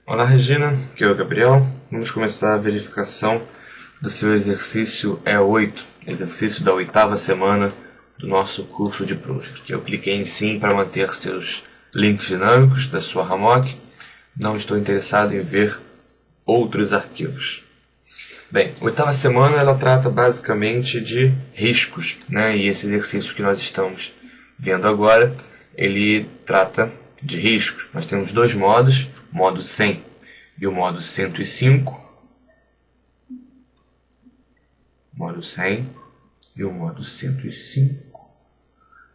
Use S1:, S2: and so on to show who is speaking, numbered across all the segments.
S1: Olá Regina, aqui é o Gabriel. Vamos começar a verificação do seu exercício E8, exercício da 8ª semana do nosso curso de Project. Eu cliquei em sim para manter seus links dinâmicos da sua Hammock. Não estou interessado em ver outros arquivos. Bem, a 8ª semana ela trata basicamente de riscos, né? E esse exercício que nós estamos vendo agora, ele trata de riscos. Nós temos dois modos, o modo 100 e o modo 105. Modo 100 e o modo 105.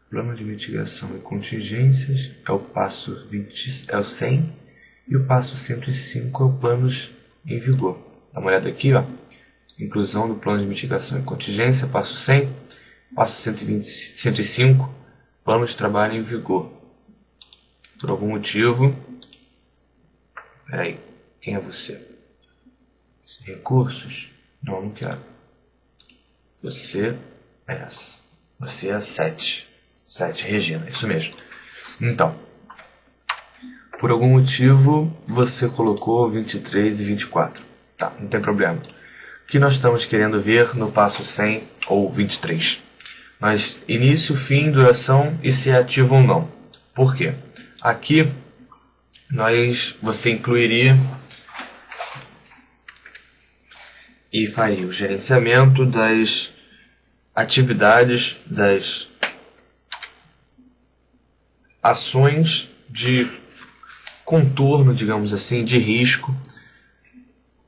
S1: Plano de mitigação e contingências é o passo 20, é o 100, e o passo 105 é o planos em vigor. Dá uma olhada aqui, ó. Inclusão do plano de mitigação e contingência, passo 100, passo 105, plano de trabalho em vigor. Por algum motivo... Peraí, quem é você? Recursos? Não quero. Você é essa. Você é a 7. 7, Regina, isso mesmo. Então, por algum motivo, você colocou 23 e 24. Tá, não tem problema. O que nós estamos querendo ver no passo 100 ou 23? Mas início, fim, duração e se é ativo ou não. Por quê? Aqui, você incluiria e faria o gerenciamento das atividades, das ações de contorno, digamos assim, de risco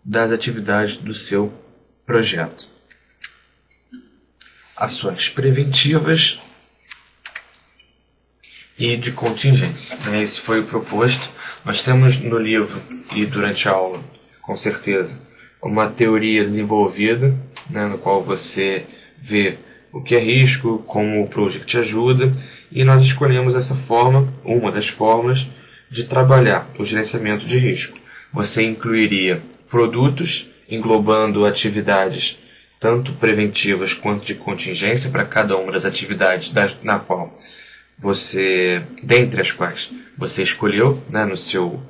S1: das atividades do seu projeto. Ações preventivas e de contingência. Esse foi o proposto. Nós temos no livro e durante a aula, com certeza, uma teoria desenvolvida, né, no qual você vê o que é risco, como o Project te ajuda, e nós escolhemos essa forma, uma das formas, de trabalhar o gerenciamento de risco. Você incluiria produtos, englobando atividades tanto preventivas quanto de contingência para cada uma das atividades na qual dentre as quais você escolheu, né, no seu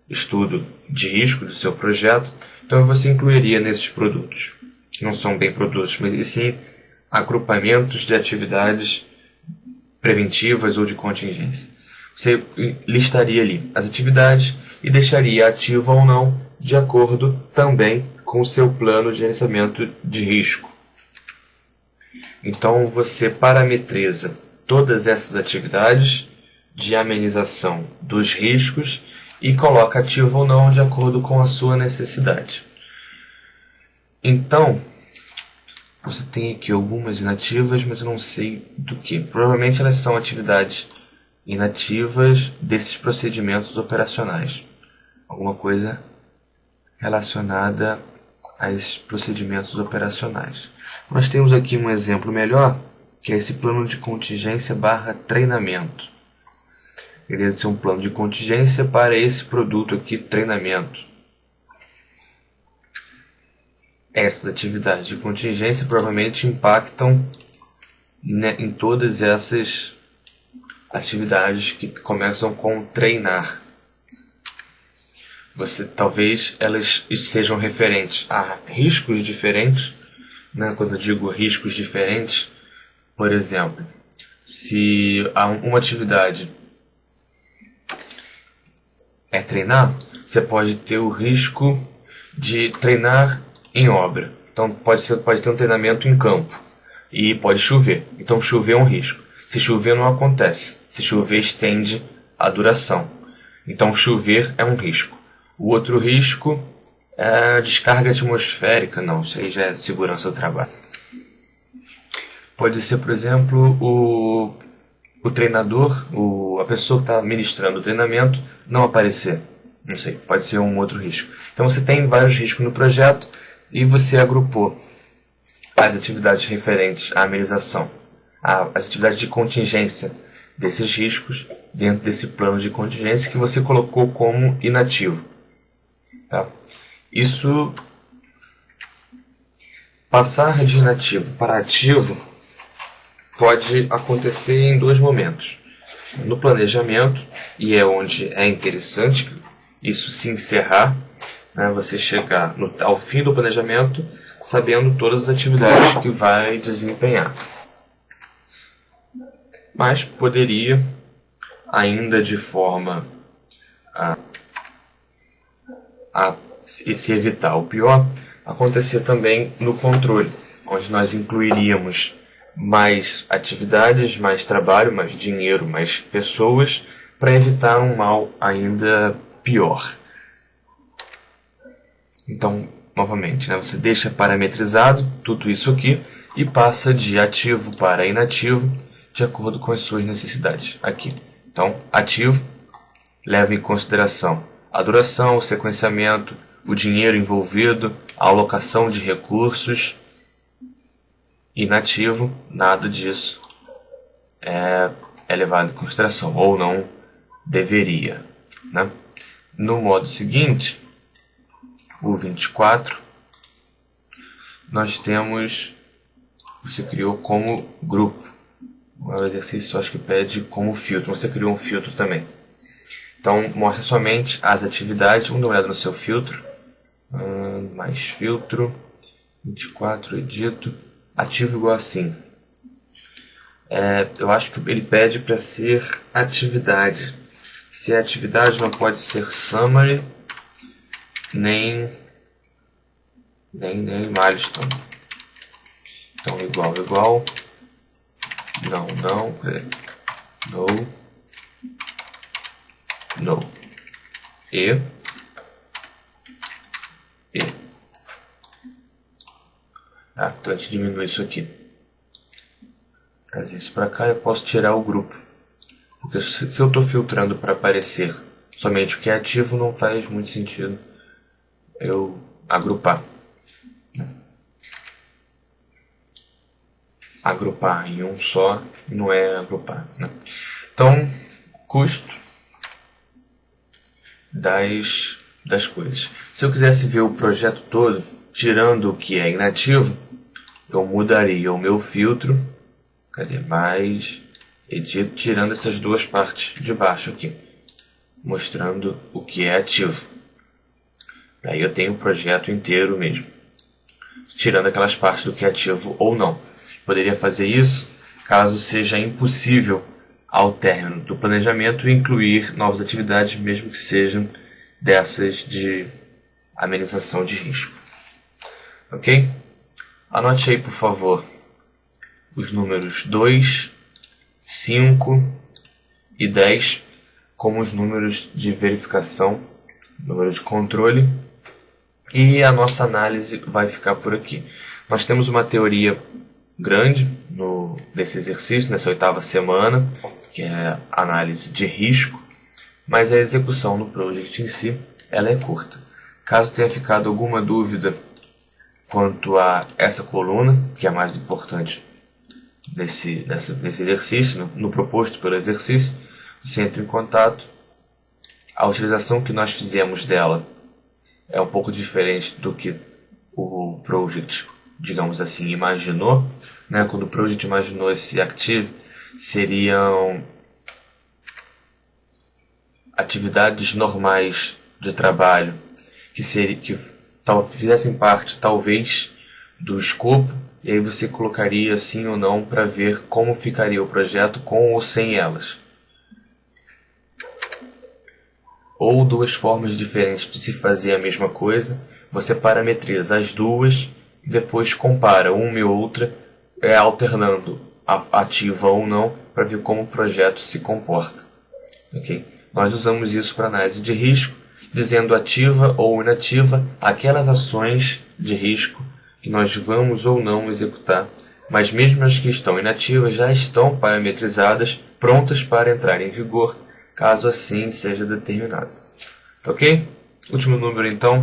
S1: estudo de risco do seu projeto. Então você incluiria nesses produtos, que não são bem produtos, mas sim agrupamentos de atividades preventivas ou de contingência. Você listaria ali as atividades e deixaria ativa ou não, de acordo também com o seu plano de gerenciamento de risco. Então você parametriza todas essas atividades de amenização dos riscos e coloca ativo ou não de acordo com a sua necessidade. Então, você tem aqui algumas inativas, mas eu não sei do que. Provavelmente elas são atividades inativas desses procedimentos operacionais. Alguma coisa relacionada a esses procedimentos operacionais. Nós temos aqui um exemplo melhor, que é esse plano de contingência / treinamento. Ele deve ser um plano de contingência para esse produto aqui, treinamento. Essas atividades de contingência provavelmente impactam, né, em todas essas atividades que começam com treinar. Talvez elas sejam referentes a riscos diferentes, né? Quando eu digo riscos diferentes, por exemplo, se uma atividade é treinar, você pode ter o risco de treinar em obra. Então pode ter um treinamento em campo e pode chover. Então chover é um risco. Se chover não acontece. Se chover estende a duração. Então chover é um risco. O outro risco é a descarga atmosférica. Não, isso aí já é segurança do trabalho. Pode ser, por exemplo, o treinador, a pessoa que está ministrando o treinamento, não aparecer. Não sei, pode ser um outro risco. Então você tem vários riscos no projeto e você agrupou as atividades referentes à amenização, as atividades de contingência desses riscos dentro desse plano de contingência que você colocou como inativo. Tá? Isso, passar de inativo para ativo, pode acontecer em dois momentos. No planejamento, e é onde é interessante isso se encerrar, né, você chegar ao fim do planejamento sabendo todas as atividades que vai desempenhar. Mas poderia, ainda de forma a se evitar o pior, acontecer também no controle, onde nós incluiríamos mais atividades, mais trabalho, mais dinheiro, mais pessoas, para evitar um mal ainda pior. Então, novamente, né, você deixa parametrizado tudo isso aqui e passa de ativo para inativo de acordo com as suas necessidades aqui. Então, ativo leva em consideração a duração, o sequenciamento, o dinheiro envolvido, a alocação de recursos. Inativo, nada disso é levado em consideração, ou não deveria, né? No modo seguinte, o 24, nós temos, você criou como grupo. O exercício acho que pede como filtro, você criou um filtro também. Então, mostra somente as atividades. Vamos dar uma olhada no seu filtro. Mais filtro, 24, edito, ativo igual assim. Eu acho que ele pede para ser atividade. Se é atividade, não pode ser summary, nem milestone. Então, igual. Não, peraí. No. E. Então a gente diminui isso aqui. Trazer isso para cá, eu posso tirar o grupo. Porque se eu estou filtrando para aparecer somente o que é ativo, não faz muito sentido eu agrupar. Agrupar em um só não é agrupar, né? Então, custo das coisas. Se eu quisesse ver o projeto todo, tirando o que é inativo, eu mudaria o meu filtro. Cadê mais? Edito, tirando essas duas partes de baixo aqui, mostrando o que é ativo. Daí eu tenho o projeto inteiro mesmo, tirando aquelas partes do que é ativo ou não. Poderia fazer isso caso seja impossível, ao término do planejamento, incluir novas atividades, mesmo que sejam dessas de amenização de risco. Ok? Anote aí, por favor, os números 2, 5 e 10 como os números de verificação, número de controle, e a nossa análise vai ficar por aqui. Nós temos uma teoria grande nesse exercício, nessa 8ª semana, que é a análise de risco, mas a execução no project em si, ela é curta. Caso tenha ficado alguma dúvida quanto a essa coluna, que é a mais importante nesse exercício, no proposto pelo exercício, você entra em contato. A utilização que nós fizemos dela é um pouco diferente do que o project, digamos assim, imaginou, né? Quando o project imaginou esse active, seriam atividades normais de trabalho que fizessem parte, talvez, do escopo, e aí você colocaria sim ou não para ver como ficaria o projeto com ou sem elas. Ou duas formas diferentes de se fazer a mesma coisa, você parametriza as duas e depois compara uma e outra, alternando ativa ou não, para ver como o projeto se comporta. Okay? Nós usamos isso para análise de risco, dizendo ativa ou inativa aquelas ações de risco que nós vamos ou não executar, mas mesmo as que estão inativas já estão parametrizadas, prontas para entrar em vigor, caso assim seja determinado. Ok? Último número então,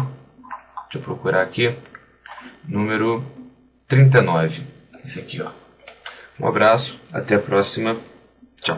S1: deixa eu procurar aqui, número 39, esse aqui, ó. Um abraço, até a próxima.